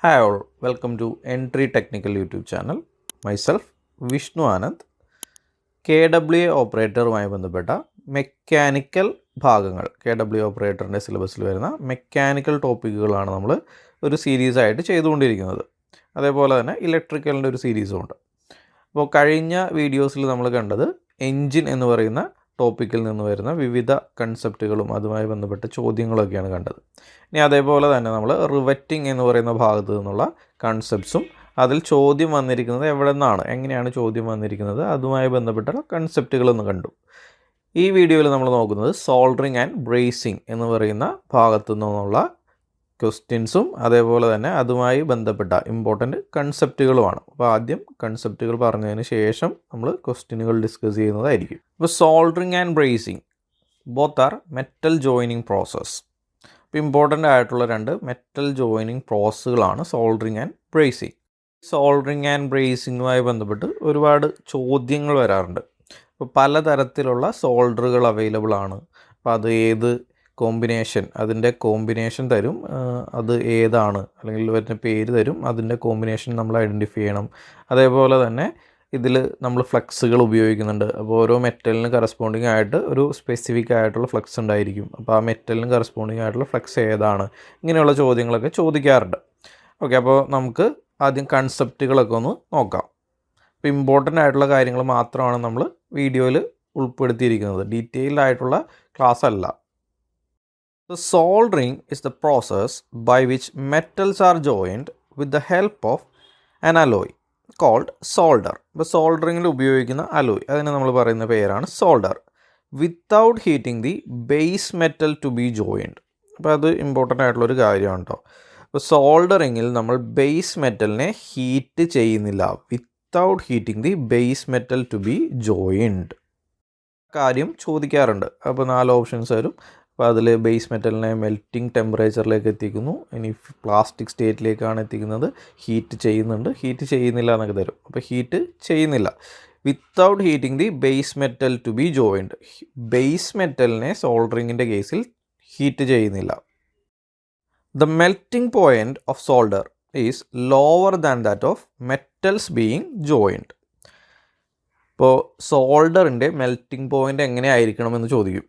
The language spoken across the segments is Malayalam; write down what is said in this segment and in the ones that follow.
Hi all, welcome to Entri Technical YouTube channel. Myself, Vishnu Anand. KWA ഓപ്പറേറ്ററുമായി ബന്ധപ്പെട്ട മെക്കാനിക്കൽ ഭാഗങ്ങൾ KWA ഓപ്പറേറ്ററിൻ്റെ സിലബസിൽ വരുന്ന മെക്കാനിക്കൽ ടോപ്പിക്കുകളാണ് നമ്മൾ ഒരു സീരീസ് ആയിട്ട് ചെയ്തുകൊണ്ടിരിക്കുന്നത്. അതേപോലെ തന്നെ ഇലക്ട്രിക്കലിൻ്റെ ഒരു സീരീസും ഉണ്ട്. അപ്പോൾ കഴിഞ്ഞ വീഡിയോസിൽ നമ്മൾ കണ്ടത് എൻജിൻ എന്ന് പറയുന്ന ടോപ്പിക്കിൽ നിന്ന് വരുന്ന വിവിധ കൺസെപ്റ്റുകളും അതുമായി ബന്ധപ്പെട്ട ചോദ്യങ്ങളൊക്കെയാണ് കണ്ടത്. ഇനി അതേപോലെ തന്നെ നമ്മൾ റിവറ്റിംഗ് എന്ന് പറയുന്ന ഭാഗത്ത് നിന്നുള്ള കൺസെപ്റ്റ്സും അതിൽ ചോദ്യം വന്നിരിക്കുന്നത് എവിടെ നിന്നാണ്, എങ്ങനെയാണ് ചോദ്യം വന്നിരിക്കുന്നത്, അതുമായി ബന്ധപ്പെട്ട കൺസെപ്റ്റുകളൊന്ന് കണ്ടു. ഈ വീഡിയോയിൽ നമ്മൾ നോക്കുന്നത് സോൾഡറിങ് ആൻഡ് ബ്രേസിംഗ് എന്ന് പറയുന്ന ഭാഗത്തു നിന്നുള്ള ക്വസ്റ്റ്യൻസും അതേപോലെ തന്നെ അതുമായി ബന്ധപ്പെട്ട ഇമ്പോർട്ടൻറ്റ് കൺസെപ്റ്റുകളുമാണ്. അപ്പോൾ ആദ്യം കൺസെപ്റ്റുകൾ പറഞ്ഞതിന് ശേഷം നമ്മൾ ക്വസ്റ്റ്യനുകൾ ഡിസ്കസ് ചെയ്യുന്നതായിരിക്കും. ഇപ്പോൾ soldering and brazing both are metal joining process. ഇപ്പോൾ ഇമ്പോർട്ടൻ്റ് ആയിട്ടുള്ള രണ്ട് മെറ്റൽ ജോയിനിങ് പ്രോസസ്സുകളാണ് soldering and brazing. Soldering and ബ്രേസിങ്ങുമായി ബന്ധപ്പെട്ട് ഒരുപാട് ചോദ്യങ്ങൾ വരാറുണ്ട്. ഇപ്പോൾ പലതരത്തിലുള്ള സോൾഡറുകൾ അവൈലബിൾ ആണ്. അപ്പോൾ അത് ഏത് കോമ്പിനേഷൻ, അതിൻ്റെ കോമ്പിനേഷൻ തരും, അത് ഏതാണ് അല്ലെങ്കിൽ വരുന്ന പേര് തരും, അതിൻ്റെ കോമ്പിനേഷൻ നമ്മൾ ഐഡൻറ്റിഫൈ ചെയ്യണം. അതേപോലെ തന്നെ ഇതിൽ നമ്മൾ ഫ്ലക്സുകൾ ഉപയോഗിക്കുന്നുണ്ട്. അപ്പോൾ ഓരോ മെറ്റലിന് കറസ്പോണ്ടിങ് ആയിട്ട് ഒരു സ്പെസിഫിക് ആയിട്ടുള്ള ഫ്ലക്സ് ഉണ്ടായിരിക്കും. അപ്പോൾ ആ മെറ്റലിന് കറസ്പോണ്ടിങ് ആയിട്ടുള്ള ഫ്ലക്സ് ഏതാണ്, ഇങ്ങനെയുള്ള ചോദ്യങ്ങളൊക്കെ ചോദിക്കാറുണ്ട്. ഓക്കെ, അപ്പോൾ നമുക്ക് ആദ്യം കൺസെപ്റ്റുകളൊക്കെ ഒന്ന് നോക്കാം. അപ്പോൾ ഇമ്പോർട്ടൻ്റ് ആയിട്ടുള്ള കാര്യങ്ങൾ മാത്രമാണ് നമ്മൾ വീഡിയോയിൽ ഉൾപ്പെടുത്തിയിരിക്കുന്നത്, ഡീറ്റെയിൽഡ് ആയിട്ടുള്ള ക്ലാസ് അല്ല. The soldering is the process by which metals are joined with the help of an alloy called solder. ഇപ്പോൾ സോൾഡറിങ്ങിൽ ഉപയോഗിക്കുന്ന അലോയ്, അതിന് നമ്മൾ പറയുന്ന പേരാണ് solder, without heating the base metal to be joined. അപ്പോൾ അത് ഇമ്പോർട്ടൻ്റ് ആയിട്ടുള്ളൊരു കാര്യമാണ് കേട്ടോ. അപ്പോൾ സോൾഡറിങ്ങിൽ നമ്മൾ ബേസ് മെറ്റലിനെ ഹീറ്റ് ചെയ്യുന്നില്ല, without heating the base metal to be joined. കാര്യം ചോദിക്കാറുണ്ട്. അപ്പോൾ 4 ഓപ്ഷൻസ് വരും. അപ്പോൾ അതിൽ ബേസ് മെറ്റലിനെ മെൽറ്റിംഗ് ടെമ്പറേച്ചറിലേക്ക് എത്തിക്കുന്നു, ഇനി പ്ലാസ്റ്റിക് സ്റ്റേറ്റിലേക്കാണ് എത്തിക്കുന്നത്, ഹീറ്റ് ചെയ്യുന്നുണ്ട്, ഹീറ്റ് ചെയ്യുന്നില്ല എന്നൊക്കെ തരും. അപ്പോൾ ഹീറ്റ് ചെയ്യുന്നില്ല, without heating the base metal to be joined. Base മെറ്റലിനെ സോൾഡറിങ്ങിൻ്റെ കേസിൽ ഹീറ്റ് ചെയ്യുന്നില്ല. The melting point of solder is lower than that of metals being joined. ഇപ്പോൾ സോൾഡറിൻ്റെ മെൽറ്റിംഗ് പോയിൻ്റ് എങ്ങനെ ആയിരിക്കണമെന്ന് ചോദിക്കും.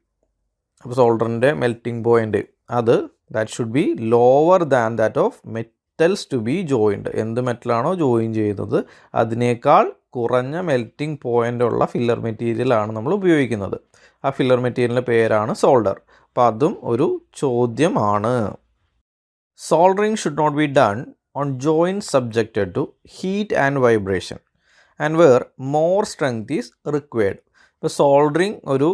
അപ്പോൾ സോൾഡറിൻ്റെ മെൽറ്റിംഗ് പോയിൻ്റ് അത് that should be lower than that of metals to be joined. എന്ത് മെറ്റലാണോ ജോയിൻ ചെയ്യുന്നത് അതിനേക്കാൾ കുറഞ്ഞ മെൽറ്റിംഗ് പോയിൻ്റ് ഉള്ള ഫില്ലർ മെറ്റീരിയലാണ് നമ്മൾ ഉപയോഗിക്കുന്നത്. ആ ഫില്ലർ മെറ്റീരിയലിൻ്റെ പേരാണ് സോൾഡർ. അപ്പോൾ അതും ഒരു ചോദ്യമാണ്. Soldering should not be done on joint subjected to heat and vibration and where more strength is required. ഇപ്പോൾ സോൾഡറിങ് ഒരു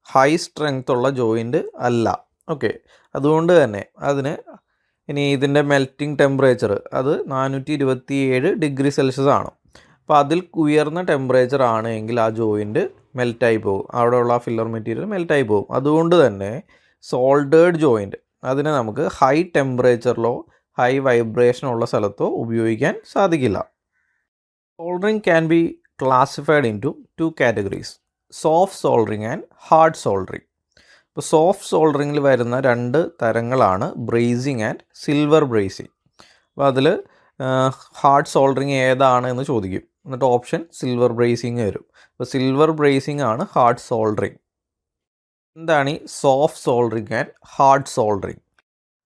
ഹൈ സ്ട്രെങ്ത് ഉള്ള ജോയിൻ്റ് അല്ല. ഓക്കെ, അതുകൊണ്ട് തന്നെ അതിന് ഇനി ഇതിൻ്റെ മെൽറ്റിംഗ് ടെമ്പറേച്ചർ അത് 427 ഡിഗ്രി സെൽഷ്യസ് ആണ്. അപ്പോൾ അതിൽ ഉയർന്ന ടെമ്പറേച്ചർ ആണ് എങ്കിൽ ആ ജോയിൻ്റ് മെൽറ്റായി പോകും, അവിടെയുള്ള ഫില്ലർ മെറ്റീരിയൽ മെൽറ്റായി പോകും. അതുകൊണ്ട് തന്നെ സോൾഡേർഡ് ജോയിൻ്റ് അതിനെ നമുക്ക് ഹൈ ടെമ്പറേച്ചറിലോ ഹൈ വൈബ്രേഷനോ ഉള്ള സ്ഥലത്തോ ഉപയോഗിക്കാൻ സാധിക്കില്ല. Soldering can be classified into 2 categories, soft soldering and hard soldering. ഇപ്പോൾ സോഫ്റ്റ് സോൾഡറിങ്ങിൽ വരുന്ന 2 തരങ്ങളാണ് ബ്രേസിങ് ആൻഡ് സിൽവർ ബ്രേസിങ്. അപ്പോൾ അതിൽ ഹാർഡ് സോൾഡറിങ് ഏതാണ് എന്ന് ചോദിക്കും, എന്നിട്ട് ഓപ്ഷൻ സിൽവർ ബ്രേസിങ് വരും. അപ്പോൾ സിൽവർ ബ്രേസിങ് ആണ് ഹാർഡ് സോൾഡറിങ്. എന്താണ് ഈ soft soldering and hard soldering?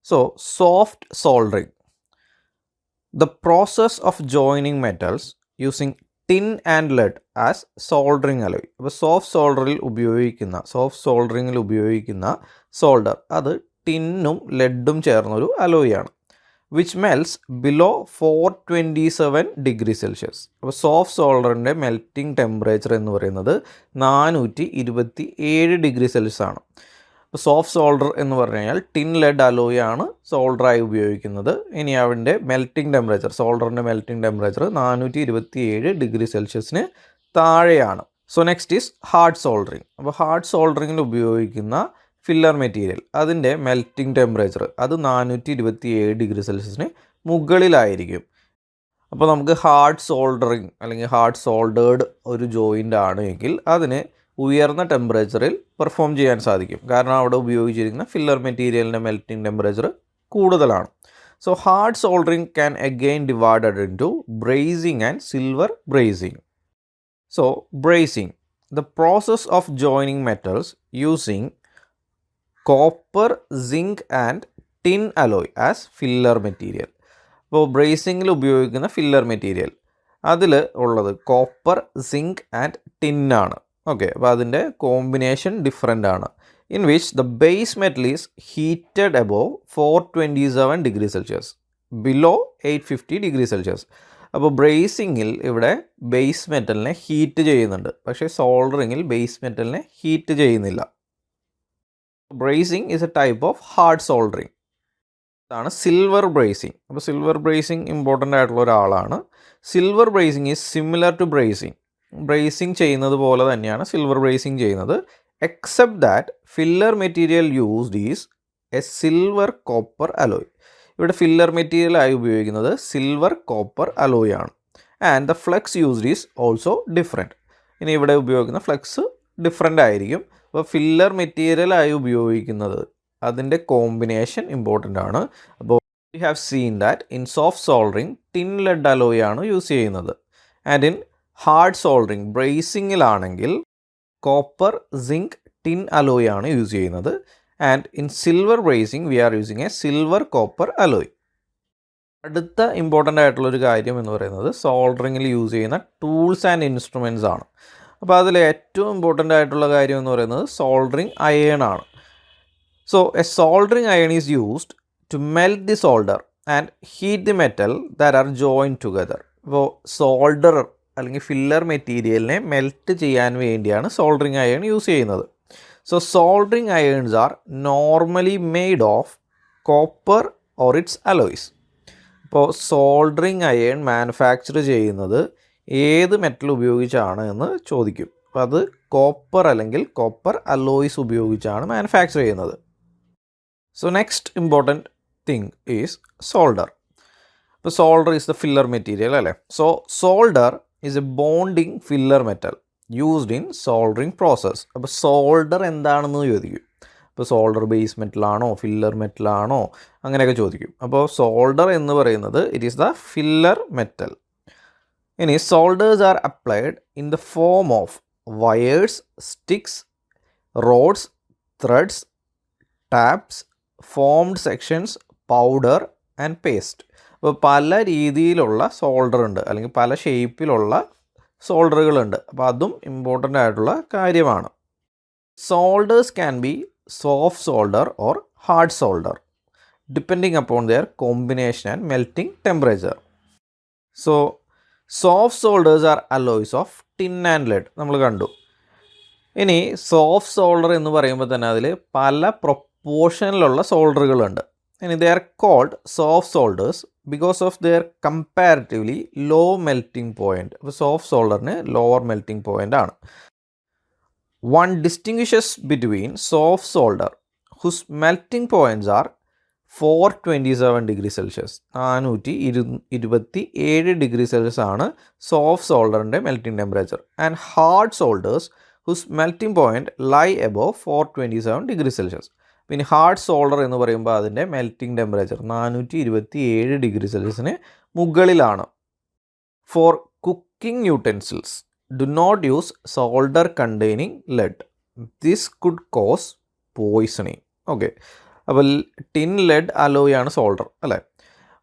So soft soldering, the process of joining metals using tin and lead as soldering alloy. അപ്പോൾ സോഫ്റ്റ് സോൾഡറിങ്ങിൽ ഉപയോഗിക്കുന്ന സോൾഡർ അത് ടിന്നും ലെഡും ചേർന്നൊരു അലോയാണ്. Which melts below 427 degree Celsius. അപ്പോൾ സോഫ്റ്റ് സോൾഡറിൻ്റെ മെൽറ്റിംഗ് ടെമ്പറേച്ചർ എന്ന് പറയുന്നത് 427 ഡിഗ്രി സെൽഷ്യസ് ആണ്. അപ്പോൾ സോഫ്റ്റ് സോൾഡർ എന്ന് പറഞ്ഞു കഴിഞ്ഞാൽ ടിൻ ലെഡ് അലോയാണ് സോൾഡറായി ഉപയോഗിക്കുന്നത്. ഇനി അവൻ്റെ മെൽറ്റിംഗ് ടെമ്പറേച്ചർ, സോൾഡറിൻ്റെ മെൽറ്റിംഗ് ടെമ്പറേച്ചർ 427 ഡിഗ്രി സെൽഷ്യസിന് താഴെയാണ്. So next is hard soldering. അപ്പോൾ ഹാർഡ് സോൾഡറിങ്ങിൽ ഉപയോഗിക്കുന്ന ഫില്ലർ മെറ്റീരിയൽ അതിൻ്റെ മെൽറ്റിംഗ് ടെമ്പറേച്ചർ അത് 427 ഡിഗ്രി സെൽഷ്യസിന് മുകളിലായിരിക്കും. അപ്പോൾ നമുക്ക് ഹാർഡ് സോൾഡറിങ് അല്ലെങ്കിൽ ഹാർഡ് സോൾഡേർഡ് ഒരു ജോയിൻ്റ് ആണ് എങ്കിൽ അതിന് ഉയർന്ന ടെമ്പറേച്ചറിൽ പെർഫോം ചെയ്യാൻ സാധിക്കും, കാരണം അവിടെ ഉപയോഗിച്ചിരിക്കുന്ന ഫില്ലർ മെറ്റീരിയലിൻ്റെ മെൽറ്റിംഗ് ടെമ്പറേച്ചർ കൂടുതലാണ്. So hard soldering can again divided into brazing and silver brazing. So brazing, the process of joining metals using copper, zinc and tin alloy as filler material. അപ്പോൾ ബ്രേസിങ്ങിൽ ഉപയോഗിക്കുന്ന ഫില്ലർ മെറ്റീരിയൽ അതിൽ ഉള്ളത് കോപ്പർ, സിങ്ക് ആൻഡ് ടിന്നാണ്. ഓക്കെ, അപ്പോൾ അതിൻ്റെ കോമ്പിനേഷൻ ഡിഫറെൻ്റ് ആണ്. In which the base metal is heated above 427 degree Celsius, below 850 degree Celsius. അപ്പോൾ ബ്രേസിങ്ങിൽ ഇവിടെ ബേസ് മെറ്റലിനെ ഹീറ്റ് ചെയ്യുന്നുണ്ട്, പക്ഷേ സോൾഡറിങ്ങിൽ ബേസ് മെറ്റലിനെ ഹീറ്റ് ചെയ്യുന്നില്ല. Brazing is a type of hard soldering. ഇതാണ് സിൽവർ ബ്രേസിങ്. അപ്പോൾ സിൽവർ ബ്രേസിങ് ഇമ്പോർട്ടൻ്റ് ആയിട്ടുള്ള ഒരാളാണ്. Silver brazing is similar to brazing. Brazing ചെയ്യുന്നത് പോലെ തന്നെയാണ് സിൽവർ ബ്രേസിങ് ചെയ്യുന്നത്, except that filler material used is A silver copper alloy. ഇവിടെ ഫില്ലർ മെറ്റീരിയലായി ഉപയോഗിക്കുന്നത് സിൽവർ കോപ്പർ അലോയ് ആണ്. And the flux used is also different. ഇനി ഇവിടെ ഉപയോഗിക്കുന്ന ഫ്ലക്സ് ഡിഫറെൻ്റ് ആയിരിക്കും. അപ്പോൾ ഫില്ലർ മെറ്റീരിയലായി ഉപയോഗിക്കുന്നത് അതിൻ്റെ കോമ്പിനേഷൻ ഇമ്പോർട്ടൻ്റ് ആണ്. അപ്പോൾ we have seen that in soft soldering tin lead alloy ആണ് യൂസ് ചെയ്യുന്നത്. ആൻഡ് ഇൻ ഹാർഡ് സോൾഡറിങ് ബ്രേസിങ്ങിലാണെങ്കിൽ കോപ്പർ, സിങ്ക്, ടിൻ അലോയ് ആണ് യൂസ് ചെയ്യുന്നത്. And in silver brazing we are using a silver copper alloy. അടുത്ത ഇമ്പോർട്ടൻ്റ് ആയിട്ടുള്ളൊരു കാര്യം എന്ന് പറയുന്നത് സോൾഡറിങ്ങിൽ യൂസ് ചെയ്യുന്ന ടൂൾസ് ആൻഡ് ഇൻസ്ട്രുമെൻറ്റ്സ് ആണ്. അപ്പോൾ അതിൽ ഏറ്റവും ഇമ്പോർട്ടൻ്റ് ആയിട്ടുള്ള കാര്യം എന്ന് പറയുന്നത് സോൾഡറിങ് അയേൺ ആണ്. So a soldering iron is used to melt the solder and heat the metal that are joined together. അപ്പോൾ സോൾഡർ അല്ലെങ്കിൽ ഫില്ലർ മെറ്റീരിയലിനെ മെൽറ്റ് ചെയ്യാൻ വേണ്ടിയാണ് സോൾഡറിങ് അയൺ യൂസ് ചെയ്യുന്നത്. So soldering irons R normally made of copper or it's alloys. ഇപ്പോൾ സോൾഡറിങ് അയൺ മാനുഫാക്ചർ ചെയ്യുന്നത് ഏത് മെറ്റൽ ഉപയോഗിച്ചാണ് എന്ന് ചോദിക്കും. അപ്പോൾ അത് കോപ്പർ അല്ലെങ്കിൽ കോപ്പർ അലോയ്സ് ഉപയോഗിച്ചാണ് മാനുഫാക്ചർ ചെയ്യുന്നത്. So next important thing is solder. So solder is the filler material അല്ലേ. So solder is a bonding filler metal used in soldering process. അപ്പോൾ സോൾഡർ എന്താണെന്ന് ചോദിക്കും. ഇപ്പോൾ സോൾഡർ ബേസ് മെറ്റലാണോ ഫില്ലർ മെറ്റലാണോ അങ്ങനെയൊക്കെ ചോദിക്കും. അപ്പോൾ സോൾഡർ എന്ന് പറയുന്നത് it is the filler metal. ഇനി solders are applied in the form of wires, sticks, rods, threads, taps, formed sections, powder and paste. അപ്പോൾ പല രീതിയിലുള്ള സോൾഡർ ഉണ്ട്, അല്ലെങ്കിൽ പല ഷേപ്പിലുള്ള സോൾഡറുകളുണ്ട്. അപ്പോൾ അതും ഇമ്പോർട്ടൻ്റ് ആയിട്ടുള്ള കാര്യമാണ്. Solders can be soft solder or hard solder depending upon their combination and melting temperature. So soft solders are alloys of tin and lead നമ്മൾ കണ്ടു. ഇനി സോഫ്റ്റ് സോൾഡർ എന്ന് പറയുമ്പോൾ തന്നെ അതിൽ പല പോർഷനിലുള്ള സോൾഡറുകളുണ്ട്. ഇനി they are called soft solders because of their comparatively low melting point. അപ്പോൾ സോഫ്റ്റ് സോൾഡറിന് ലോവർ മെൽറ്റിംഗ് പോയിൻ്റ് ആണ്. One distinguishes between soft solder whose melting points are 427 degree Celsius, 427 degree Celsius ആണ് സോഫ്റ്റ് സോൾഡറിൻ്റെ melting temperature. And hard solders whose melting point lie above 427 degree Celsius. പിന്നെ ഹാർഡ് സോൾഡർ എന്ന് പറയുമ്പോൾ അതിൻ്റെ മെൽറ്റിംഗ് ടെമ്പറേച്ചർ 427 ഡിഗ്രി സെൽഷ്യസിന് മുകളിലാണ്. For cooking utensils do not use solder containing lead. This could cause poisoning. Okay, അപ്പോൾ ടിൻ ലെഡ് അലോയ് ആണ് സോൾഡർ അല്ലേ.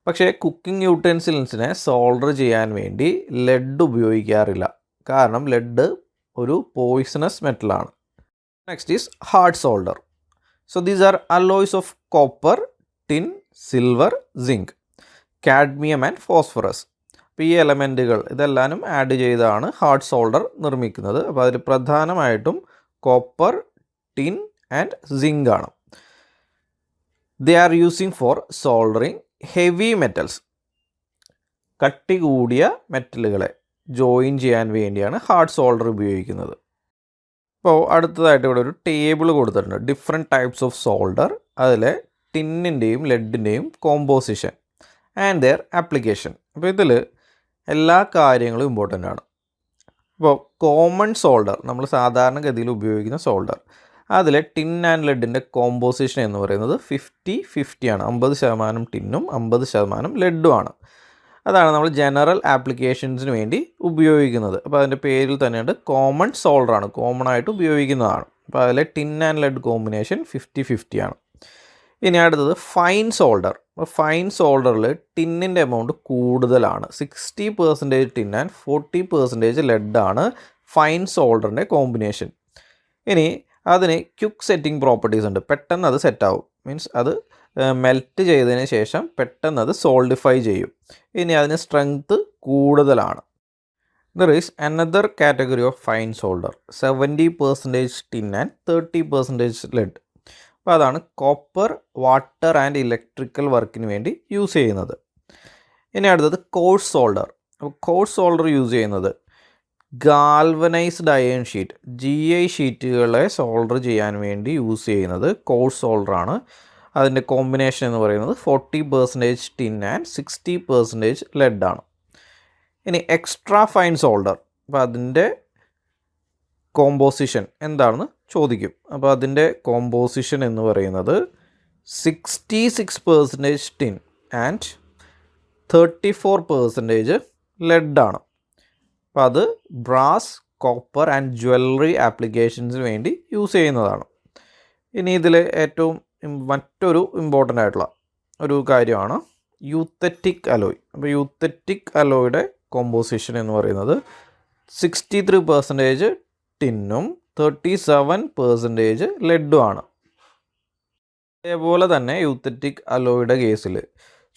പക്ഷേ കുക്കിംഗ് യൂട്ടൻസിൽസിനെ സോൾഡർ ചെയ്യാൻ വേണ്ടി ലെഡ് ഉപയോഗിക്കാറില്ല, കാരണം ലെഡ് ഒരു പോയ്സണസ് മെറ്റലാണ്. Next is hard solder. So these are alloys of copper, tin, silver, zinc, cadmium and phosphorus. അപ്പോൾ ഈ എലമെൻറ്റുകൾ ഇതെല്ലാനും ആഡ് ചെയ്താണ് ഹാർഡ് സോൾഡർ നിർമ്മിക്കുന്നത്. അപ്പോൾ അതിൽ പ്രധാനമായിട്ടും കോപ്പർ, ടിൻ ആൻഡ് സിങ്ക് ആണ്. They are using four soldering heavy metals. കട്ടി കൂടിയ മെറ്റലുകളെ ജോയിൻ ചെയ്യാൻ വേണ്ടിയാണ് ഹാർഡ് സോൾഡർ ഉപയോഗിക്കുന്നത്. അപ്പോൾ അടുത്തതായിട്ട് ഇവിടെ ഒരു ടേബിൾ കൊടുത്തിട്ടുണ്ട്, ഡിഫറെൻറ്റ് ടൈപ്സ് ഓഫ് സോൾഡർ, അതിലെ ടിന്നിൻ്റെയും ലെഡിൻ്റെയും കോമ്പോസിഷൻ ആൻഡ് ദെയർ ആപ്ലിക്കേഷൻ. അപ്പോൾ ഇതിൽ എല്ലാ കാര്യങ്ങളും ഇമ്പോർട്ടൻ്റ് ആണ്. അപ്പോൾ കോമൺ സോൾഡർ, നമ്മൾ സാധാരണഗതിയിൽ ഉപയോഗിക്കുന്ന സോൾഡർ, അതിൽ ടിൻ ആൻഡ് ലെഡിൻ്റെ കോമ്പോസിഷൻ എന്ന് പറയുന്നത് 50-50 ആണ്. 50% ടിന്നും 50% ലെഡുമാണ്. അതാണ് നമ്മൾ ജനറൽ ആപ്ലിക്കേഷൻസിന് വേണ്ടി ഉപയോഗിക്കുന്നത്. അപ്പോൾ അതിൻ്റെ പേരിൽ തന്നെയുണ്ട് കോമൺ സോൾഡറാണ്, കോമൺ ആയിട്ട് ഉപയോഗിക്കുന്നതാണ്. അപ്പോൾ അതിലെ ടിൻ ആൻഡ് ലെഡ് കോമ്പിനേഷൻ 50-50 ആണ്. ഇനി അടുത്തത് ഫൈൻ സോൾഡർ. അപ്പോൾ ഫൈൻ സോൾഡറിൽ ടിന്നിൻ്റെ എമൗണ്ട് കൂടുതലാണ്. 60% ടിൻ ആൻഡ് 40% ലെഡാണ് ഫൈൻ സോൾഡറിൻ്റെ കോമ്പിനേഷൻ. ഇനി അതിന് ക്വിക്ക് സെറ്റിംഗ് പ്രോപ്പർട്ടീസ് ഉണ്ട്. പെട്ടെന്ന് അത് സെറ്റാവും, മീൻസ് അത് മെൽറ്റ് ചെയ്തതിന് ശേഷം പെട്ടെന്ന് അത് സോൾഡിഫൈ ചെയ്യും. ഇനി അതിന് സ്ട്രെങ്ത് കൂടുതലാണ്. There is another category of fine solder, 70% tin and 30% lead. അപ്പോൾ അതാണ് കോപ്പർ, വാട്ടർ ആൻഡ് ഇലക്ട്രിക്കൽ വർക്കിന് വേണ്ടി യൂസ് ചെയ്യുന്നത്. ഇനി അടുത്തത് കോഴ്സ് സോൾഡർ. അപ്പോൾ കോഴ്സ് സോൾഡർ യൂസ് ചെയ്യുന്നത് ഗാൽവനൈസ്ഡ് അയൺ ഷീറ്റ്, GI ഷീറ്റുകളെ സോൾഡർ ചെയ്യാൻ വേണ്ടി യൂസ് ചെയ്യുന്നത് കോഴ്സ് സോൾഡറാണ്. അതിൻ്റെ കോമ്പിനേഷൻ എന്ന് പറയുന്നത് 40% ടിൻ ആൻഡ് 60% ലെഡാണ്. ഇനി എക്സ്ട്രാ ഫൈൻ സോൾഡർ. അപ്പോൾ അതിൻ്റെ കോമ്പോസിഷൻ എന്താണെന്ന് ചോദിക്കും. അപ്പോൾ അതിൻ്റെ കോമ്പോസിഷൻ എന്ന് പറയുന്നത് 66% ടിൻ ആൻഡ് 34% ലെഡാണ്. അപ്പോൾ അത് ബ്രാസ്, കോപ്പർ ആൻഡ് ജ്വല്ലറി ആപ്ലിക്കേഷൻസിന് വേണ്ടി യൂസ് ചെയ്യുന്നതാണ്. ഇനി ഇതിൽ ഏറ്റവും മറ്റൊരു ഇമ്പോർട്ടൻ്റ് ആയിട്ടുള്ള ഒരു കാര്യമാണ് യൂത്തറ്റിക് അലോയ്. അപ്പോൾ യൂത്തറ്റിക് അലോയുടെ കോമ്പോസിഷൻ എന്ന് പറയുന്നത് 63% ടിന്നും 37% ലെഡുമാണ്. അതേപോലെ തന്നെ യൂത്തറ്റിക് അലോയുടെ കേസിൽ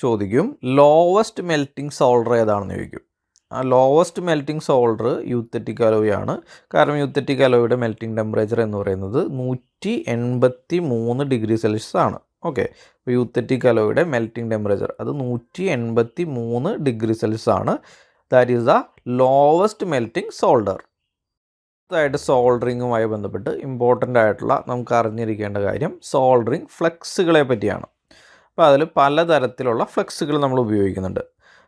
ചോദിക്കും ലോവസ്റ്റ് മെൽറ്റിംഗ് സോൾഡർ ഏതാണെന്ന് ചോദിക്കും. ആ ലോവസ്റ്റ് മെൽറ്റിംഗ് സോൾഡർ യൂത്തറ്റിക് അലോയ് ആണ്. കാരണം യൂത്തറ്റിക് അലോയുടെ മെൽറ്റിംഗ് ടെമ്പറേച്ചർ എന്ന് പറയുന്നത് 183 ഡിഗ്രി സെൽഷ്യസ് ആണ്. ഓക്കെ, അപ്പോൾ യൂത്തറ്റിക് അലോയുടെ മെൽറ്റിംഗ് ടെമ്പറേച്ചർ അത് 183 ഡിഗ്രി സെൽഷ്യസ് ആണ്. That is the lowest melting solder. അടുത്തതായിട്ട് സോൾഡറിങ്ങുമായി ബന്ധപ്പെട്ട് ഇമ്പോർട്ടൻ്റ് ആയിട്ടുള്ള നമുക്ക് അറിഞ്ഞിരിക്കേണ്ട കാര്യം സോൾഡറിങ് ഫ്ലക്സുകളെ പറ്റിയാണ്. അപ്പോൾ അതിൽ പലതരത്തിലുള്ള ഫ്ലക്സുകൾ നമ്മൾ ഉപയോഗിക്കുന്നുണ്ട്.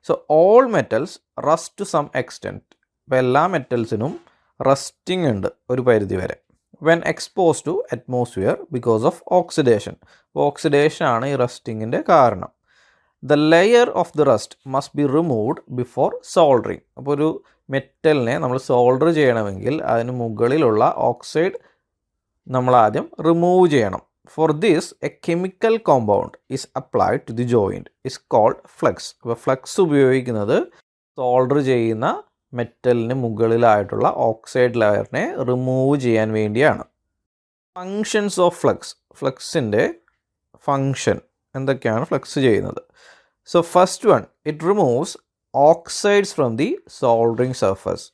So all metals rust to some extent. അപ്പോൾ എല്ലാ മെറ്റൽസിനും റസ്റ്റിംഗ് ഉണ്ട് ഒരു പരിധി വരെ. When expose to atmosphere because of oxidation. Oxidation ആണ് ഈ റസ്റ്റിങ്ങിൻ്റെ കാരണം. The layer of the rust must be removed before soldering. അപ്പോൾ ഒരു മെറ്റലിനെ നമ്മൾ സോൾഡർ ചെയ്യണമെങ്കിൽ അതിന് മുകളിലുള്ള ഓക്സൈഡ് നമ്മൾ ആദ്യം റിമൂവ് ചെയ്യണം. For this, a chemical compound is applied to the joint is called flux. അപ്പോൾ ഫ്ലക്സ് ഉപയോഗിക്കുന്നത് സോൾഡർ ചെയ്യുന്ന മെറ്റലിന് മുകളിലായിട്ടുള്ള ഓക്സൈഡ് ലെയറിനെ റിമൂവ് ചെയ്യാൻ വേണ്ടിയാണ്. Functions of flux. ഫ്ലക്സിൻ്റെ ഫങ്ഷൻ എന്തൊക്കെയാണ് ഫ്ലക്സ് ചെയ്യുന്നത്? So first one, it removes oxides from the soldering surface.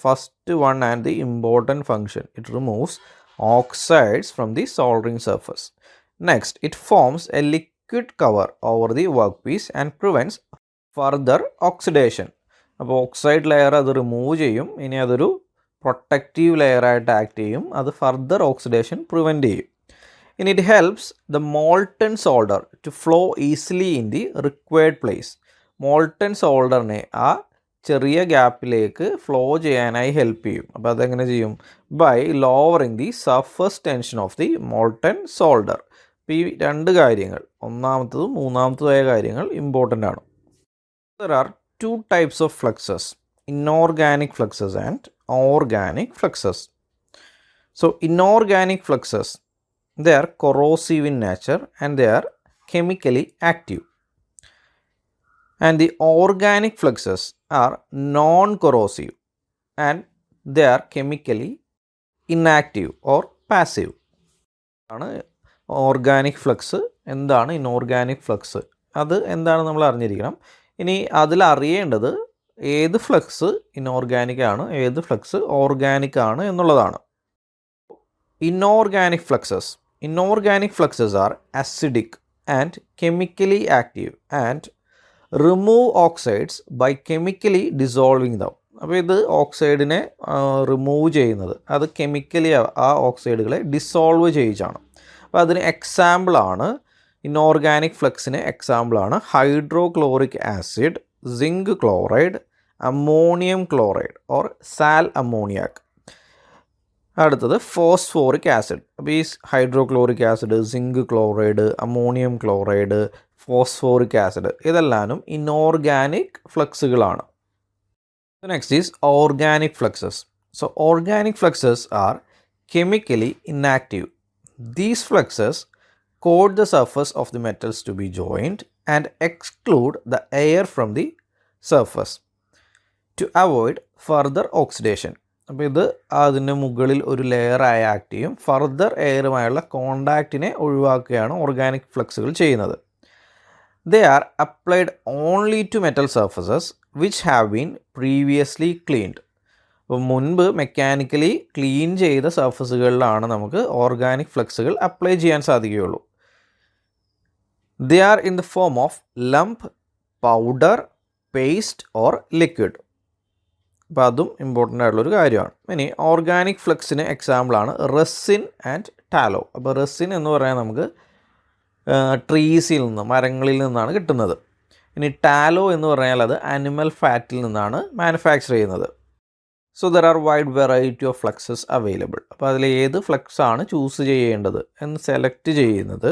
First one and the important function, it removes oxides from the soldering surface. Next, it forms a liquid cover over the workpiece and prevents further oxidation. അപ്പോൾ ഓക്സൈഡ് ലെയർ അത് റിമൂവ് ചെയ്യും. ഇനി അതൊരു പ്രൊട്ടക്റ്റീവ് ലെയറായിട്ട് ആക്ട് ചെയ്യും. അത് ഫർദർ ഓക്സിഡേഷൻ പ്രിവെൻറ്റ് ചെയ്യും. ഇനി it helps the molten solder to flow easily in the required place. Molten സോൾഡറിനെ ആ ചെറിയ ഗ്യാപ്പിലേക്ക് ഫ്ലോ ചെയ്യാനായി ഹെൽപ്പ് ചെയ്യും. അപ്പോൾ അതെങ്ങനെ ചെയ്യും? By lowering the surface tension of the molten solder. അപ്പോൾ ഈ രണ്ട് കാര്യങ്ങൾ, ഒന്നാമത്തതും മൂന്നാമത്തതായ കാര്യങ്ങൾ ഇമ്പോർട്ടൻ്റ് ആണ്. There are two types of fluxes, inorganic fluxes and organic fluxes. So inorganic fluxes, they are corrosive in nature and they are chemically active. And the organic fluxes are non-corrosive and they are chemically inactive or passive. ആണ് ഓർഗാനിക് ഫ്ലക്സ്. എന്താണ് ഇനോർഗാനിക് ഫ്ലക്സ്? അത് എന്താണ് നമ്മൾ അറിഞ്ഞിരിക്കണം. ഇനി അതിൽ അറിയേണ്ടത് ഏത് ഫ്ലക്സ് ഇനോർഗാനിക് ആണ്, ഏത് ഫ്ലക്സ് ഓർഗാനിക് ആണ് എന്നുള്ളതാണ്. Inorganic fluxes are acidic and chemically active and remove oxides by chemically dissolving them. അപ്പോൾ ഇത് ഓക്സൈഡിനെ റിമൂവ് ചെയ്യുന്നത് അത് കെമിക്കലി ആ ഓക്സൈഡുകളെ ഡിസോൾവ് ചെയ്യിച്ചാണ്. അപ്പോൾ അതിന് എക്സാമ്പിളാണ്, ഇനോർഗാനിക് ഫ്ലക്സിന് എക്സാമ്പിളാണ് hydrochloric acid, zinc chloride, ammonium chloride or sal ammoniac. അടുത്തത് ഫോസ്ഫോറിക് ആസിഡ്. അപ്പോൾ ഈ hydrochloric acid, zinc chloride, ammonium chloride, phosphoric acid ഇതെല്ലാനും ഇനോർഗാനിക് ഫ്ലക്സുകളാണ്. Next is organic fluxes. So organic fluxes are chemically inactive. These fluxes coat the surface of the metals to be joined and exclude the air from the surface to avoid further oxidation. അപ്പോൾ ഇത് അതിന് മുകളിൽ ഒരു ലെയറായി ആക്ട് ചെയ്യും. ഫർദർ എയറുമായുള്ള കോണ്ടാക്റ്റിനെ ഒഴിവാക്കുകയാണ് ഓർഗാനിക് ഫ്ലക്സുകൾ ചെയ്യുന്നത്. They are applied only to metal surfaces which have been previously cleaned. അപ്പോൾ മുൻപ് മെക്കാനിക്കലി ക്ലീൻ ചെയ്ത സർഫസുകളിലാണ് നമുക്ക് ഓർഗാനിക് ഫ്ലക്സുകൾ അപ്ലൈ ചെയ്യാൻ സാധിക്കുകയുള്ളൂ. They are in the form of lump, powder, paste or liquid. അപ്പോൾ അതും ഇമ്പോർട്ടൻ്റ് ആയിട്ടുള്ളൊരു കാര്യമാണ്. ഇനി ഓർഗാനിക് ഫ്ലക്സിന് എക്സാമ്പിളാണ് റെസിൻ ആൻഡ് ടാലോ. അപ്പോൾ റെസിൻ എന്ന് പറയാൻ നമുക്ക് ട്രീസിൽ നിന്ന്, മരങ്ങളിൽ നിന്നാണ് കിട്ടുന്നത്. ഇനി ടാലോ എന്ന് പറഞ്ഞാൽ അത് ആനിമൽ ഫാറ്റിൽ നിന്നാണ് മാനുഫാക്ചർ ചെയ്യുന്നത്. So there are wide variety of fluxes available. അപ്പോൾ അതിൽ ഏത് ഫ്ലക്സ് ആണ് ചൂസ് ചെയ്യേണ്ടത് എന്ന് സെലക്ട് ചെയ്യുന്നത്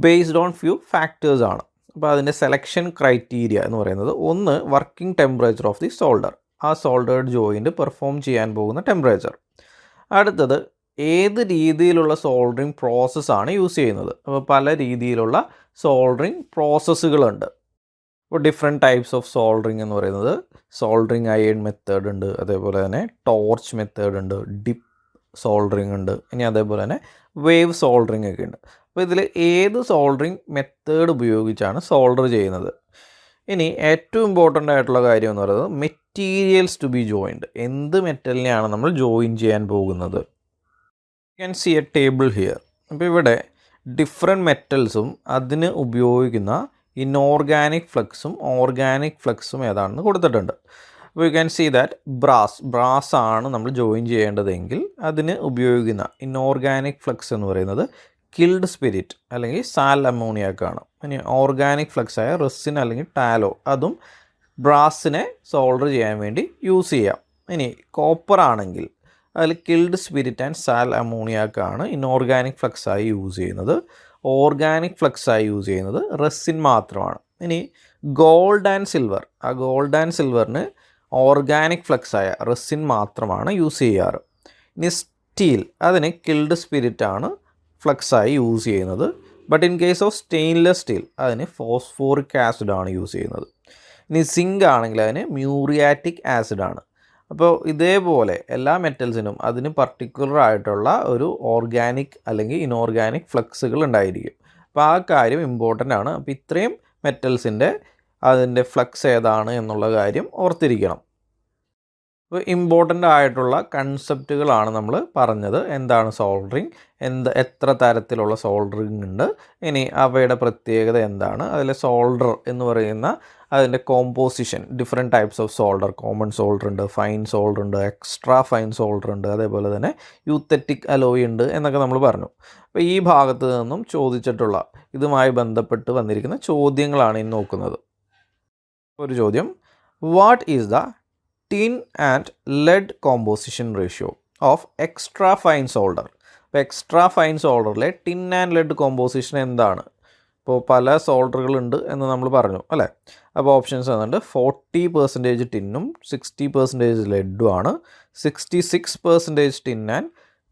ബേസ്ഡ് ഓൺ ഫ്യൂ ഫാക്ടേഴ്സ് ആണ്. അപ്പോൾ അതിൻ്റെ സെലക്ഷൻ ക്രൈറ്റീരിയ എന്ന് പറയുന്നത് ഒന്ന് working temperature of the solder, ആ സോൾഡേർഡ് ജോയിൻറ്റ് പെർഫോം ചെയ്യാൻ പോകുന്ന ടെമ്പറേച്ചർ. അടുത്തത് ഏത് രീതിയിലുള്ള സോൾഡറിങ് പ്രോസസ്സാണ് യൂസ് ചെയ്യുന്നത്. അപ്പോൾ പല രീതിയിലുള്ള സോൾഡറിങ് പ്രോസസ്സുകളുണ്ട്. ഇപ്പോൾ ഡിഫറെൻറ്റ് ടൈപ്സ് ഓഫ് സോൾഡറിങ് എന്ന് പറയുന്നത് സോൾഡറിങ് അയൺ മെത്തേഡ് ഉണ്ട്, അതേപോലെ തന്നെ ടോർച്ച് മെത്തേഡ് ഉണ്ട്, ഡിപ്പ് സോൾഡറിങ് ഉണ്ട്, ഇനി അതേപോലെ തന്നെ വേവ് സോൾഡറിങ് ഒക്കെ ഉണ്ട്. അപ്പോൾ ഇതിൽ ഏത് സോൾഡറിങ് മെത്തേഡ് ഉപയോഗിച്ചാണ് സോൾഡർ ചെയ്യുന്നത്. ഇനി ഏറ്റവും ഇമ്പോർട്ടൻ്റ് ആയിട്ടുള്ള കാര്യം എന്ന് പറയുന്നത് മെറ്റീരിയൽസ് ടു ബി ജോയിൻഡ്. എന്ത് മെറ്റലിനെയാണ് നമ്മൾ ജോയിൻ ചെയ്യാൻ പോകുന്നത്. You can see A table here. അപ്പോൾ ഇവിടെ ഡിഫറെൻറ്റ് മെറ്റൽസും അതിന് ഉപയോഗിക്കുന്ന ഇനോർഗാനിക് ഫ്ലക്സും ഓർഗാനിക് ഫ്ലക്സും ഏതാണെന്ന് കൊടുത്തിട്ടുണ്ട്. അപ്പോൾ you can see that brass ആണ് നമ്മൾ ജോയിൻ ചെയ്യേണ്ടതെങ്കിൽ അതിന് ഉപയോഗിക്കുന്ന ഇനോർഗാനിക് ഫ്ലക്സ് എന്ന് പറയുന്നത് കിൽഡ് സ്പിരിറ്റ് അല്ലെങ്കിൽ സാൽ അമോണിയാക്കാണ്. ഇനി ഓർഗാനിക് ഫ്ലക്സ് ആയ റെസിൻ അല്ലെങ്കിൽ ടാലോ അതും ബ്രാസിനെ സോൾഡർ ചെയ്യാൻ വേണ്ടി യൂസ് ചെയ്യാം. ഇനി കോപ്പർ ആണെങ്കിൽ അതിൽ കിൽഡ് സ്പിരിറ്റ് ആൻഡ് സാൽ അമോണിയാക്കാണ് ഇനോർഗാനിക് ഫ്ലക്സായി യൂസ് ചെയ്യുന്നത്. ഓർഗാനിക് ഫ്ലക്സായി യൂസ് ചെയ്യുന്നത് റെസിൻ മാത്രമാണ്. ഇനി ഗോൾഡ് ആൻഡ് സിൽവർ, ആ ഗോൾഡ് ആൻഡ് സിൽവറിന് ഓർഗാനിക് ഫ്ലക്സായ റെസിൻ മാത്രമാണ് യൂസ് ചെയ്യാറ്. ഇനി സ്റ്റീൽ, അതിന് കിൽഡ് സ്പിരിറ്റാണ് ഫ്ലക്സായി യൂസ് ചെയ്യുന്നത്. But in case of stainless steel അതിന് ഫോസ്ഫോറിക് ആസിഡാണ് യൂസ് ചെയ്യുന്നത്. ഇനി സിങ്ക് ആണെങ്കിൽ അതിന് മ്യൂറിയാറ്റിക് ആസിഡാണ്. അപ്പോൾ ഇതേപോലെ എല്ലാ മെറ്റൽസിനും അതിന് പർട്ടിക്കുലർ ആയിട്ടുള്ള ഒരു ഓർഗാനിക് അല്ലെങ്കിൽ ഇനോർഗാനിക് ഫ്ലക്സുകൾ ഉണ്ടായിരിക്കും. അപ്പോൾ ആ കാര്യം ഇമ്പോർട്ടൻ്റ് ആണ്. അപ്പോൾ ഇത്രയും മെറ്റൽസിൻ്റെ അതിൻ്റെ ഫ്ലക്സ് ഏതാണ് എന്നുള്ള കാര്യം ഓർത്തിരിക്കണം. അപ്പോൾ ഇമ്പോർട്ടൻ്റ് ആയിട്ടുള്ള കൺസെപ്റ്റുകളാണ് നമ്മൾ പറഞ്ഞത്. എന്താണ് സോൾഡറിങ്, എത്ര തരത്തിലുള്ള സോൾഡറിങ് ഉണ്ട്, ഇനി അവയുടെ പ്രത്യേകത എന്താണ്, അതിലെ സോൾഡർ എന്ന് പറയുന്ന അതിൻ്റെ composition, different types of solder, common solder ഉണ്ട്, ഫൈൻ സോൾഡർ ഉണ്ട്, എക്സ്ട്രാ ഫൈൻ സോൾഡർ ഉണ്ട്, അതേപോലെ തന്നെ യൂത്തറ്റിക് അലോയ് ഉണ്ട് എന്നൊക്കെ നമ്മൾ പറഞ്ഞു. അപ്പോൾ ഈ ഭാഗത്ത് നിന്നും ചോദിച്ചിട്ടുള്ള ഇതുമായി ബന്ധപ്പെട്ട് വന്നിരിക്കുന്ന ചോദ്യങ്ങളാണ് ഇന്ന് നോക്കുന്നത്. ഒരു ചോദ്യം, what is the tin and lead composition ratio of extra fine solder. അപ്പോൾ എക്സ്ട്രാ ഫൈൻ സോൾഡറിലെ ടിൻ ആൻഡ് ലെഡ് കോമ്പോസിഷൻ എന്താണ്? ഇപ്പോൾ പല സോൾഡറുകളുണ്ട് എന്ന് നമ്മൾ പറഞ്ഞു അല്ലേ. അപ്പോൾ ഓപ്ഷൻസ് വന്നിട്ട് 40% ടിന്നും 60% ലെഡും ആണ്. 66% ടിൻ ആൻഡ്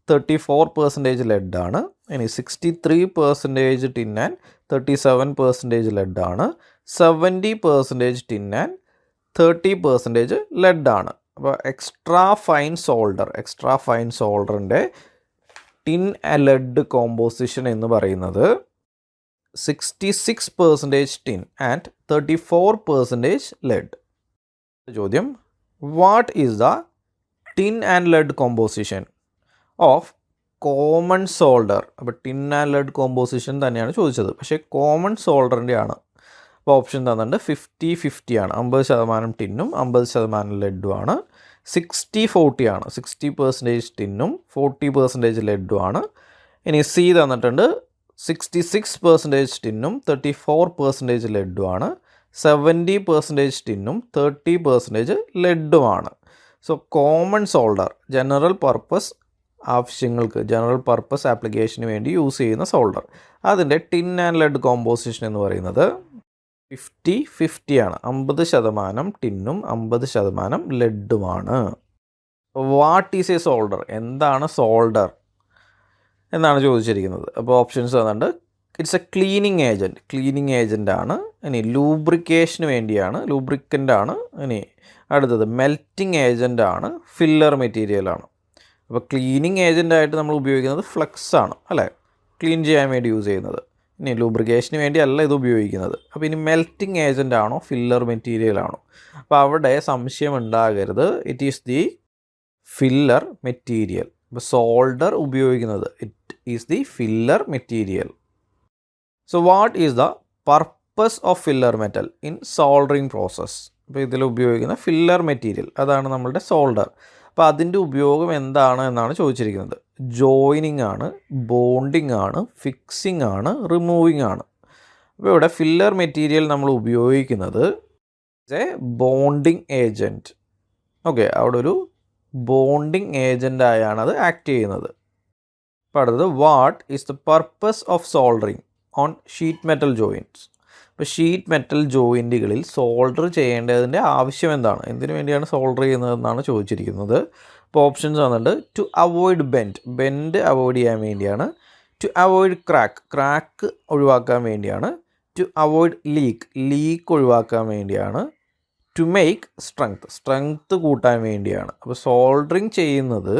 34% ലെഡാണ്. ഇനി 63% ടിൻ ആൻഡ് 37% ലെഡാണ്. 70% ടിൻ ആൻഡ് 30% ലെഡാണ്. അപ്പോൾ എക്സ്ട്രാ ഫൈൻ സോൾഡറിൻ്റെ ടിൻ ലെഡ് കോമ്പോസിഷൻ എന്ന് പറയുന്നത് 66% ടിൻ ആൻഡ് 34% ലെഡ്. ചോദ്യം, what is the tin and lead composition of common solder? അപ്പോൾ ടിൻ ആൻഡ് ലെഡ് കോമ്പോസിഷൻ തന്നെയാണ് ചോദിച്ചത്, പക്ഷേ കോമൺ സോൾഡറിൻ്റെ ആണ്. അപ്പോൾ ഓപ്ഷൻ തന്നിട്ടുണ്ട് 50-50 ആണ്. 50% ടിന്നും 50% ലെഡും ആണ്. 60-40 ആണ്. 60% ടിന്നും 40% ലെഡും ആണ്. ഇനി സി തന്നിട്ടുണ്ട് 66% ടിന്നും 34% ലെഡും ആണ്. 70% ടിന്നും 30% ലെഡും ആണ്. So common solder, general purpose ആവശ്യങ്ങൾക്ക് ജനറൽ പർപ്പസ് ആപ്ലിക്കേഷന് വേണ്ടി യൂസ് ചെയ്യുന്ന സോൾഡർ. അതിൻ്റെ ടിൻ ആൻഡ് ലെഡ് കോമ്പോസിഷൻ എന്ന് പറയുന്നത് 50-50 ആണ്. 50% ടിന്നും 50% ലെഡുമാണ്. What is a solder? എന്താണ് സോൾഡർ എന്നാണ് ചോദിച്ചിരിക്കുന്നത്. അപ്പോൾ ഓപ്ഷൻസ് വന്നിട്ട് it's a cleaning agent. Cleaning ഏജൻ്റാണ്. ഇനി ലൂബ്രിക്കേഷന് വേണ്ടിയാണ്, ലൂബ്രിക്കൻ്റാണ്. ഇനി അടുത്തത് മെൽറ്റിംഗ് ഏജൻ്റാണ്, ഫില്ലർ മെറ്റീരിയലാണ്. അപ്പോൾ ക്ലീനിങ് ഏജൻ്റായിട്ട് നമ്മൾ ഉപയോഗിക്കുന്നത് ഫ്ലക്സ് ആണ് അല്ലേ, ക്ലീൻ ചെയ്യാൻ വേണ്ടി യൂസ് ചെയ്യുന്നത്. ഇനി ലൂബ്രിക്കേഷന് വേണ്ടിയല്ല ഇത് ഉപയോഗിക്കുന്നത്. അപ്പോൾ ഇനി മെൽറ്റിംഗ് ഏജൻ്റ് ആണോ ഫില്ലർ മെറ്റീരിയൽ ആണോ? അപ്പോൾ അവിടെ സംശയം ഉണ്ടാകരുത്. It is the filler material. അപ്പോൾ സോൾഡർ ഉപയോഗിക്കുന്നത് it is the filler material. So what is the purpose of filler metal in soldering process? അപ്പോൾ ഇതിൽ ഉപയോഗിക്കുന്ന ഫില്ലർ മെറ്റീരിയൽ അതാണ് നമ്മളുടെ സോൾഡർ. അപ്പോൾ അതിൻ്റെ ഉപയോഗം എന്താണ് എന്നാണ് ചോദിച്ചിരിക്കുന്നത്. ജോയിനിങ് ആണ്, ബോണ്ടിങ് ആണ്, ഫിക്സിംഗ് ആണ്, റിമൂവിങ് ആണ്. അപ്പോൾ ഇവിടെ ഫില്ലർ മെറ്റീരിയൽ നമ്മൾ ഉപയോഗിക്കുന്നത് എ ബോണ്ടിങ് ഏജൻറ്റ്. ഓക്കെ, അവിടെ ഒരു ബോണ്ടിങ് ഏജൻ്റായാണ് അത് ആക്ട് ചെയ്യുന്നത്. അപ്പോൾ അടുത്തത് what is the purpose of soldering on sheet metal joints? ഇപ്പോൾ ഷീറ്റ് മെറ്റൽ ജോയിൻറ്റുകളിൽ സോൾഡർ ചെയ്യേണ്ടതിൻ്റെ ആവശ്യം എന്താണ്? എന്തിനു വേണ്ടിയാണ് സോൾഡർ ചെയ്യുന്നതെന്നാണ് ചോദിച്ചിരിക്കുന്നത്. അപ്പോൾ ഓപ്ഷൻസ് വന്നിട്ട് ടു അവോയ്ഡ് ബെൻഡ് അവോയ്ഡ് ചെയ്യാൻ വേണ്ടിയാണ്. ടു അവോയ്ഡ് ക്രാക്ക് ഒഴിവാക്കാൻ വേണ്ടിയാണ്. ടു അവോയ്ഡ് ലീക്ക് ഒഴിവാക്കാൻ വേണ്ടിയാണ്. ടു മേക്ക് സ്ട്രെങ്ത് കൂട്ടാൻ വേണ്ടിയാണ്. അപ്പോൾ സോൾഡറിങ് ചെയ്യുന്നത്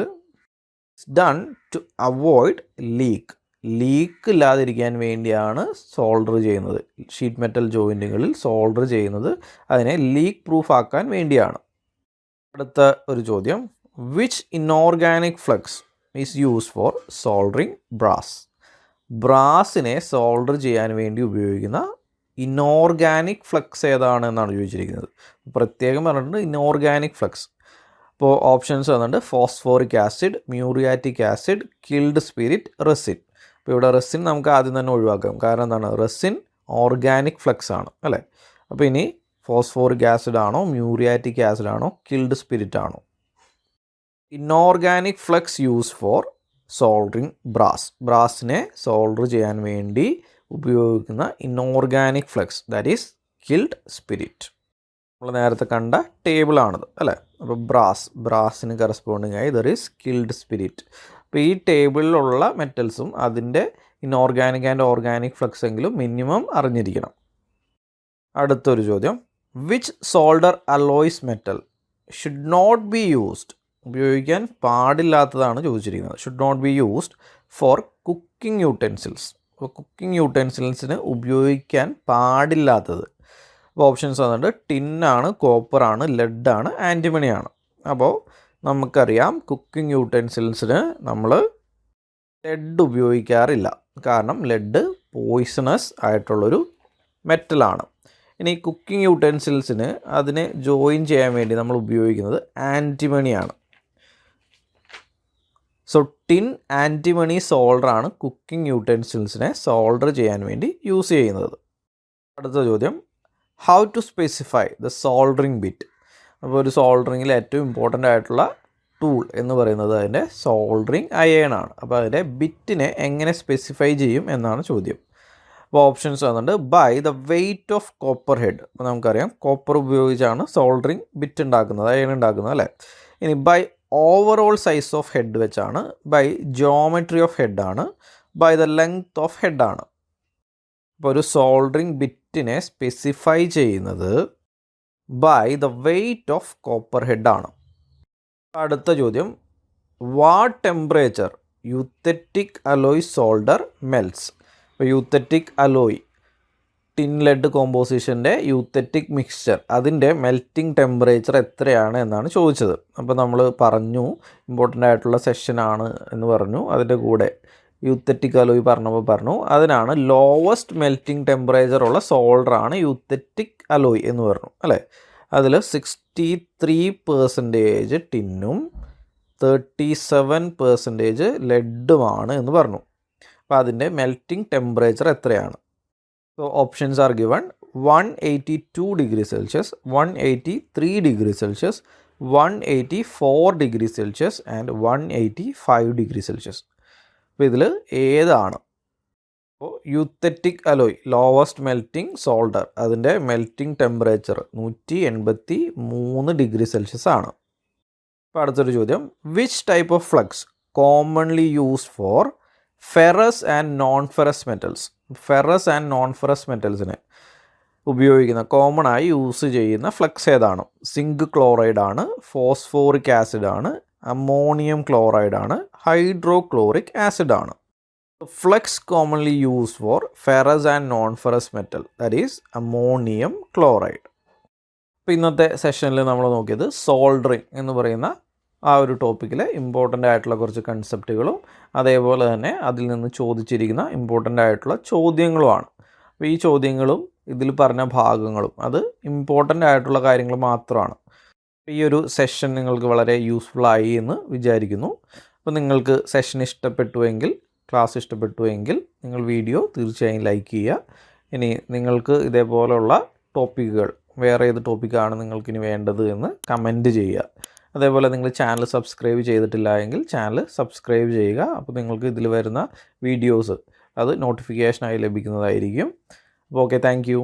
ഡൺ ടു അവോയ്ഡ് ലീക്ക് ഇല്ലാതിരിക്കാൻ വേണ്ടിയാണ് സോൾഡർ ചെയ്യുന്നത്. ഷീറ്റ് മെറ്റൽ ജോയിൻറ്റുകളിൽ സോൾഡർ ചെയ്യുന്നത് അതിനെ ലീക്ക് പ്രൂഫ് ആക്കാൻ വേണ്ടിയാണ്. അടുത്ത ഒരു ചോദ്യം, which inorganic flux is use for soldering brass? ബ്രാസിനെ സോൾഡർ ചെയ്യാൻ വേണ്ടി ഉപയോഗിക്കുന്ന ഇനോർഗാനിക് ഫ്ലക്സ് ഏതാണ് എന്നാണ് ചോദിച്ചിരിക്കുന്നത്. പ്രത്യേകം പറഞ്ഞിട്ടുണ്ട് ഇനോർഗാനിക് ഫ്ലക്സ്. അപ്പോൾ ഓപ്ഷൻസ് വന്നിട്ട് phosphoric acid, muriatic acid, killed spirit, resin. അപ്പോൾ ഇവിടെ റെസിൻ നമുക്ക് ആദ്യം തന്നെ ഒഴിവാക്കാം. കാരണം എന്താണ്? റെസിൻ ഓർഗാനിക് ഫ്ലക്സ് ആണ് അല്ലേ. അപ്പോൾ ഇനി ഫോസ്ഫോറിക് ആസിഡ് ആണോ, മ്യൂറിയാറ്റിക് ആസിഡ് ആണോ, കിൽഡ് സ്പിരിറ്റ് ആണോ? Inorganic flux use for soldering ബ്രാസിനെ സോൾഡർ ചെയ്യാൻ വേണ്ടി ഉപയോഗിക്കുന്ന inorganic flux that is killed spirit. നമ്മൾ നേരത്തെ കണ്ട ടേബിളാണിത് അല്ലേ. അപ്പോൾ ബ്രാസിന് കറസ്പോണ്ടിങ് ആയി ദർ ഈസ് കിൽഡ് സ്പിരിറ്റ്. അപ്പോൾ ഈ ടേബിളിലുള്ള മെറ്റൽസും അതിൻ്റെ ഇനോർഗാനിക് ആൻഡ് ഓർഗാനിക് ഫ്ലക്സ് എങ്കിലും മിനിമം അറിഞ്ഞിരിക്കണം. അടുത്തൊരു ചോദ്യം, which solder alloys metal should not be used? ഉപയോഗിക്കാൻ പാടില്ലാത്തതാണ് ചോദിച്ചിരിക്കുന്നത്. Should not be used for cooking utensils. അപ്പോൾ കുക്കിംഗ് യൂട്ടൻസിൽസിന് ഉപയോഗിക്കാൻ പാടില്ലാത്തത്. അപ്പോൾ ഓപ്ഷൻസ് വന്നിട്ട് ടിന്നാണ്, കോപ്പറാണ്, ലെഡാണ്, ആൻറ്റിമണിയാണ്. അപ്പോൾ നമുക്കറിയാം കുക്കിംഗ് യൂട്ടൻസിൽസിന് നമ്മൾ ലെഡ് ഉപയോഗിക്കാറില്ല. കാരണം ലെഡ് പോയ്സണസ് ആയിട്ടുള്ളൊരു മെറ്റലാണ്. ഇനി കുക്കിംഗ് യൂട്ടൻസിൽസിന് അതിനെ ജോയിൻ ചെയ്യാൻ വേണ്ടി നമ്മൾ ഉപയോഗിക്കുന്നത് ആൻറ്റിമണിയാണ്. സോ ടിൻ ആൻറ്റിമണി സോൾഡറാണ് കുക്കിംഗ് യൂട്ടൻസിൽസിനെ സോൾഡർ ചെയ്യാൻ വേണ്ടി യൂസ് ചെയ്യുന്നത്. അടുത്ത ചോദ്യം, how to specify the soldering bit? അപ്പോൾ ഒരു സോൾഡറിങ്ങിൽ ഏറ്റവും ഇമ്പോർട്ടൻ്റ് ആയിട്ടുള്ള ടൂൾ എന്ന് പറയുന്നത് അതിൻ്റെ സോൾഡറിങ് അയേൺ ആണ്. അപ്പോൾ അതിൻ്റെ ബിറ്റിനെ എങ്ങനെ സ്പെസിഫൈ ചെയ്യും എന്നാണ് ചോദ്യം. അപ്പോൾ ഓപ്ഷൻസ് വന്നിട്ട് by the weight of copper head. അപ്പോൾ നമുക്കറിയാം കോപ്പർ ഉപയോഗിച്ചാണ് സോൾഡറിങ് ബിറ്റ് ഉണ്ടാക്കുന്നത്, അയേൺ ഉണ്ടാക്കുന്നത് അല്ലേ. ഇനി by overall size of head വെച്ചാണ്, ബൈ ജോമെട്രി ഓഫ് ഹെഡാണ്, ബൈ ദ ലെങ്ത് ഓഫ് ഹെഡാണ്. അപ്പോൾ ഒരു സോൾഡറിങ് ബിറ്റിനെ സ്പെസിഫൈ ചെയ്യുന്നത് by the weight of copper ഹെഡാണ്. അടുത്ത ചോദ്യം, what temperature eutectic alloy solder melts? ഇപ്പോൾ യൂത്തറ്റിക് അലോയ് ടിൻ ലെഡ് കോമ്പോസിഷൻ്റെ യൂത്തറ്റിക് മിക്സ്ചർ അതിൻ്റെ മെൽറ്റിംഗ് ടെമ്പറേച്ചർ എത്രയാണ് എന്നാണ് ചോദിച്ചത്. അപ്പോൾ നമ്മൾ പറഞ്ഞു ഇമ്പോർട്ടൻ്റ് ആയിട്ടുള്ള സെഷനാണ് എന്ന് പറഞ്ഞു. അതിൻ്റെ കൂടെ യൂത്തറ്റിക് അലോയ് പറഞ്ഞു അതിനാണ് ലോവസ്റ്റ് മെൽറ്റിംഗ് ടെമ്പറേച്ചർ ഉള്ള സോൾഡറാണ് യൂത്തറ്റിക് അലോയ് എന്ന് പറഞ്ഞു അല്ലേ. അതിൽ 63% ടിന്നും 37% ലെഡുമാണ് എന്ന് പറഞ്ഞു. അപ്പോൾ അതിൻ്റെ മെൽറ്റിംഗ് ടെമ്പറേച്ചർ എത്രയാണ്? So options are given 182 degree Celsius, 183 degree Celsius, 184 degree Celsius and 185 degree Celsius. അപ്പോൾ ഇതിൽ ഏതാണ്? അപ്പോൾ eutectic alloy lowest melting solder, അതിൻ്റെ മെൽറ്റിംഗ് ടെമ്പറേച്ചർ 183 ഡിഗ്രി സെൽഷ്യസ് ആണ്. അപ്പോൾ അടുത്തൊരു ചോദ്യം, which type of flux commonly used for ferrous and non ferrous metals? Ferrous and non ferrous മെറ്റൽസിന് ഉപയോഗിക്കുന്ന കോമൺ ആയി യൂസ് ചെയ്യുന്ന ഫ്ലക്സ് ഏതാണ്? സിങ്ക് ക്ലോറൈഡ് ആണ്, ഫോസ്ഫോറിക് ആസിഡ് ആണ്, അമോണിയം ക്ലോറൈഡ് ആണ്, ഹൈഡ്രോക്ലോറിക് ആസിഡ് ആണ്. Flux commonly used for ferrous and non ferrous metal, that is ammonium chloride. അപ്പോൾ ഇന്നത്തെ സെഷനിൽ നമ്മൾ നോക്കിയത് സോൾഡറിങ് എന്ന് പറയുന്ന ആ ഒരു ടോപ്പിക്കിലെ ഇമ്പോർട്ടൻ്റ് ആയിട്ടുള്ള കുറച്ച് കൺസെപ്റ്റുകളും അതേപോലെ തന്നെ അതിൽ നിന്ന് ചോദിച്ചിരിക്കുന്ന ഇമ്പോർട്ടൻ്റ് ആയിട്ടുള്ള ചോദ്യങ്ങളുമാണ്. അപ്പോൾ ഈ ചോദ്യങ്ങളും ഇതിൽ പറഞ്ഞ ഭാഗങ്ങളും അത് ഇമ്പോർട്ടൻ്റ് ആയിട്ടുള്ള കാര്യങ്ങൾ മാത്രമാണ്. ഈ ഒരു സെഷൻ നിങ്ങൾക്ക് വളരെ യൂസ്ഫുൾ ആയി എന്ന് വിചാരിക്കുന്നു. അപ്പോൾ നിങ്ങൾക്ക് സെഷൻ ഇഷ്ടപ്പെട്ടുവെങ്കിൽ, ക്ലാസ് ഇഷ്ടപ്പെട്ടുവെങ്കിൽ നിങ്ങൾ വീഡിയോ തീർച്ചയായും ലൈക്ക് ചെയ്യുക. ഇനി നിങ്ങൾക്ക് ഇതേപോലുള്ള ടോപ്പിക്കുകൾ, വേറെ ഏത് ടോപ്പിക്കാണ് നിങ്ങൾക്കിനി വേണ്ടത് എന്ന് കമൻറ്റ് ചെയ്യുക. അതേപോലെ നിങ്ങൾ ചാനൽ സബ്സ്ക്രൈബ് ചെയ്തിട്ടില്ല എങ്കിൽ ചാനൽ സബ്സ്ക്രൈബ് ചെയ്യുക. അപ്പോൾ നിങ്ങൾക്ക് ഇതിൽ വരുന്ന വീഡിയോസ് അത് നോട്ടിഫിക്കേഷനായി ലഭിക്കുന്നതായിരിക്കും. അപ്പോൾ ഓക്കെ, താങ്ക് യു.